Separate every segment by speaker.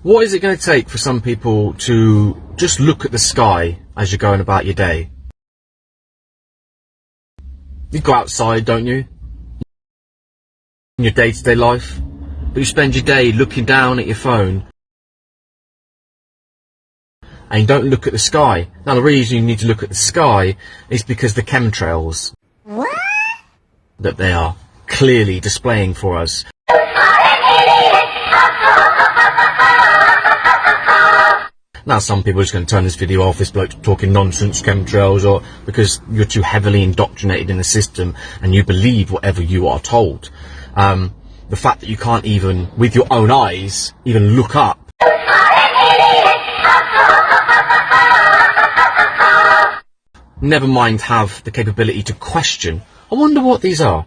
Speaker 1: What is it going to take for some people to just look at the sky as you're going about your day? You go outside, don't you? In your day-to-day life. But you spend your day looking down at your phone and you don't look at the sky. Now the reason you need to look at the sky is because the chemtrails that they are clearly displaying for us. Now some people are just going to turn this video off, this bloke's talking nonsense, chemtrails, or because you're too heavily indoctrinated in the system and you believe whatever you are told. The fact that you can't even, with your own eyes, even look up. Never mind have the capability to question. I wonder what these are.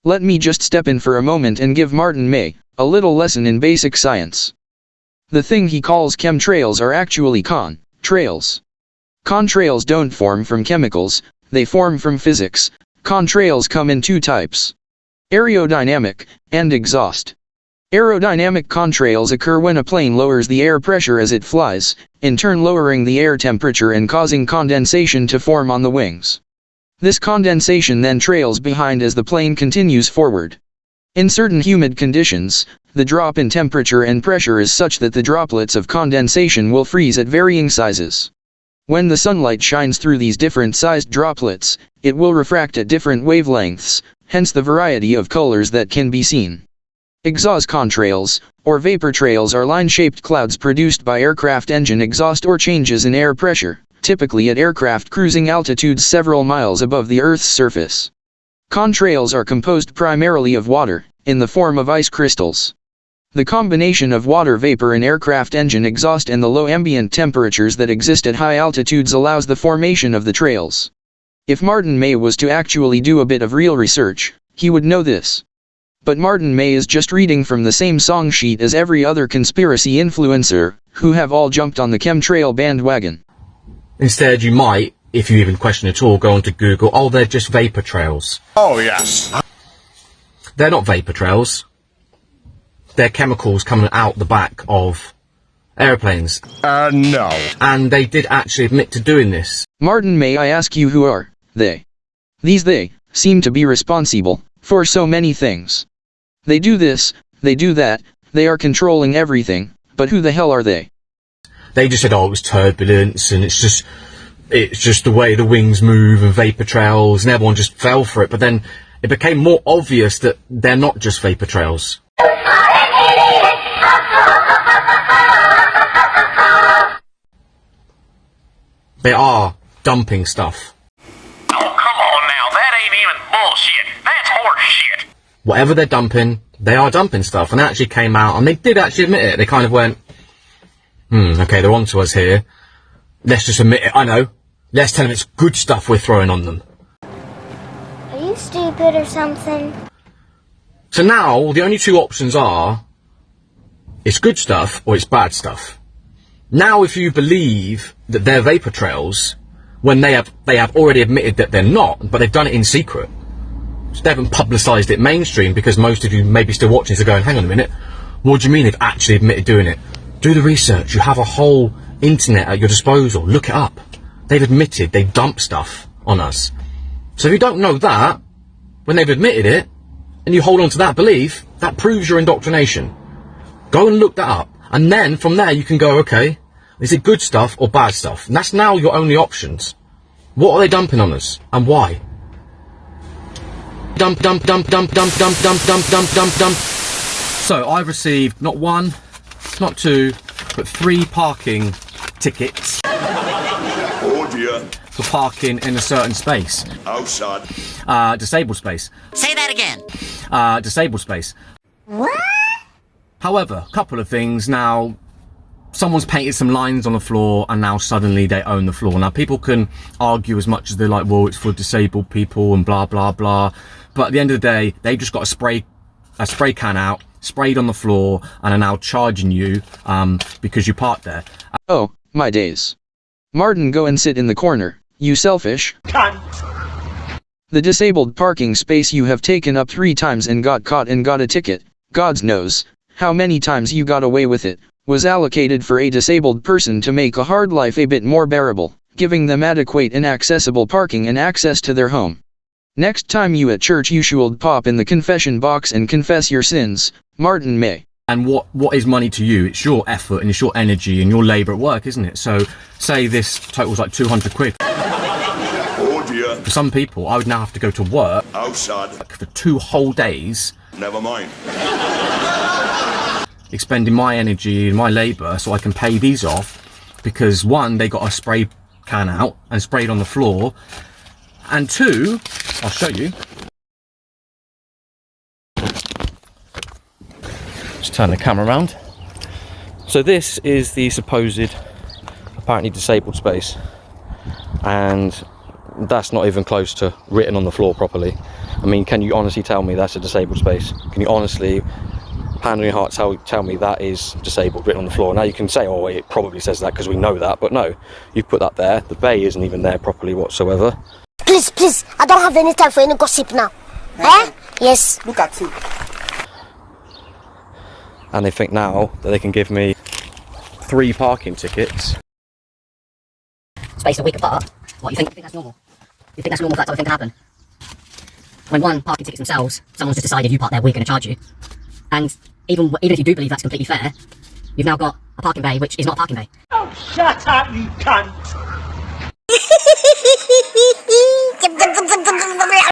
Speaker 2: Let me just step in for a moment and give Martin May a little lesson in basic science. The thing he calls chemtrails are actually contrails. Contrails don't form from chemicals, they form from physics. Contrails come in two types: aerodynamic and exhaust. Aerodynamic contrails occur when a plane lowers the air pressure as it flies, in turn lowering the air temperature and causing condensation to form on the wings. This condensation then trails behind as the plane continues forward. In certain humid conditions, the drop in temperature and pressure is such that the droplets of condensation will freeze at varying sizes. When the sunlight shines through these different sized droplets, it will refract at different wavelengths, hence the variety of colors that can be seen. Exhaust contrails, or vapor trails, are line-shaped clouds produced by aircraft engine exhaust or changes in air pressure, typically at aircraft cruising altitudes several miles above the Earth's surface. Contrails are composed primarily of water, in the form of ice crystals. The combination of water vapor in aircraft engine exhaust and the low ambient temperatures that exist at high altitudes allows the formation of the trails. If Martin May was to actually do a bit of real research, he would know this. But Martin May is just reading from the same song sheet as every other conspiracy influencer, who have all jumped on the chemtrail bandwagon.
Speaker 1: Instead, you might, if you even question at all, go onto Google, oh, they're just vapor trails.
Speaker 3: Oh, yes.
Speaker 1: They're not vapor trails. They're chemicals coming out the back of airplanes.
Speaker 3: No.
Speaker 1: And they did actually admit to doing this.
Speaker 2: Martin May, I ask you, who are they? These they seem to be responsible for so many things. They do this, they do that, they are controlling everything, but who the hell are they?
Speaker 1: They just said, oh, it was turbulence, and it's just the way the wings move and vapor trails, and everyone just fell for it. But then it became more obvious that they're not just vapor trails. They are dumping stuff.
Speaker 4: Oh, come on now, that ain't even bullshit. That's horse shit.
Speaker 1: Whatever they're dumping, they are dumping stuff. And they actually came out, and they did actually admit it. They kind of went, okay, they're onto us here. Let's just admit it, I know. Let's tell them it's good stuff we're throwing on them.
Speaker 5: Are you stupid or something?
Speaker 1: So now, the only two options are, it's good stuff or it's bad stuff. Now, if you believe that they're vapor trails, when they have already admitted that they're not, but they've done it in secret. So they haven't publicised it mainstream, because most of you maybe still watching this are going, hang on a minute, what do you mean they've actually admitted doing it? Do the research. You have a whole internet at your disposal. Look it up. They've admitted they dump stuff on us. So if you don't know that, when they've admitted it, and you hold on to that belief, that proves your indoctrination. Go and look that up. And then, from there, you can go, okay, is it good stuff or bad stuff? And that's now your only options. What are they dumping on us? And why? Dump, dump, dump, dump, dump, dump, dump, dump, dump, dump, dump. So, I've received not one, not two, but 3 parking tickets.
Speaker 3: Oh, dear.
Speaker 1: For parking in a certain space.
Speaker 3: Oh, son.
Speaker 1: Disabled space.
Speaker 6: Say that again.
Speaker 1: Disabled space.
Speaker 5: What?
Speaker 1: However, a couple of things. Now, someone's painted some lines on the floor and now suddenly they own the floor. Now, people can argue as much as they're like, well, it's for disabled people and blah, blah, blah. But at the end of the day, they've just got a spray can out, sprayed on the floor, and are now charging you because you parked there.
Speaker 2: Oh, my days. Martin, go and sit in the corner, you selfish cunt. The disabled parking space you have taken up 3 times and got caught and got a ticket. God knows how many times you got away with it. was allocated for a disabled person to make a hard life a bit more bearable, giving them adequate and accessible parking and access to their home. Next time you at church you should pop in the confession box and confess your sins, Martin May.
Speaker 1: And what is money to you? It's your effort and it's your energy and your labour at work, isn't it? So say this totals like 200 quid.
Speaker 3: Oh dear.
Speaker 1: For some people, I would now have to go to work
Speaker 3: How sad.
Speaker 1: for 2 whole days,
Speaker 3: Never mind.
Speaker 1: expending my energy and my labour so I can pay these off, because 1, they got a spray can out and sprayed on the floor, and 2, I'll show you. Just turn the camera around. So this is the supposed apparently disabled space, and that's not even close to written on the floor properly. I mean, can you honestly tell me that's a disabled space? Can you honestly, hand on your heart, tell me that is disabled written on the floor? Now you can say, oh, it probably says that because we know that, but no, you've put that there. The bay isn't even there properly whatsoever.
Speaker 5: Please, please, I don't have any time for any gossip now. Eh? Yes.
Speaker 6: Look at you.
Speaker 1: And they think now that they can give me 3 parking tickets.
Speaker 7: Spaced a week apart. What, you think that's normal? You think that's normal for that type of thing to happen? When 1, parking tickets themselves, someone's just decided you parked there, we're going to charge you. And even if you do believe that's completely fair, you've now got a parking bay which is not a parking bay.
Speaker 6: Oh, shut up, you cunt!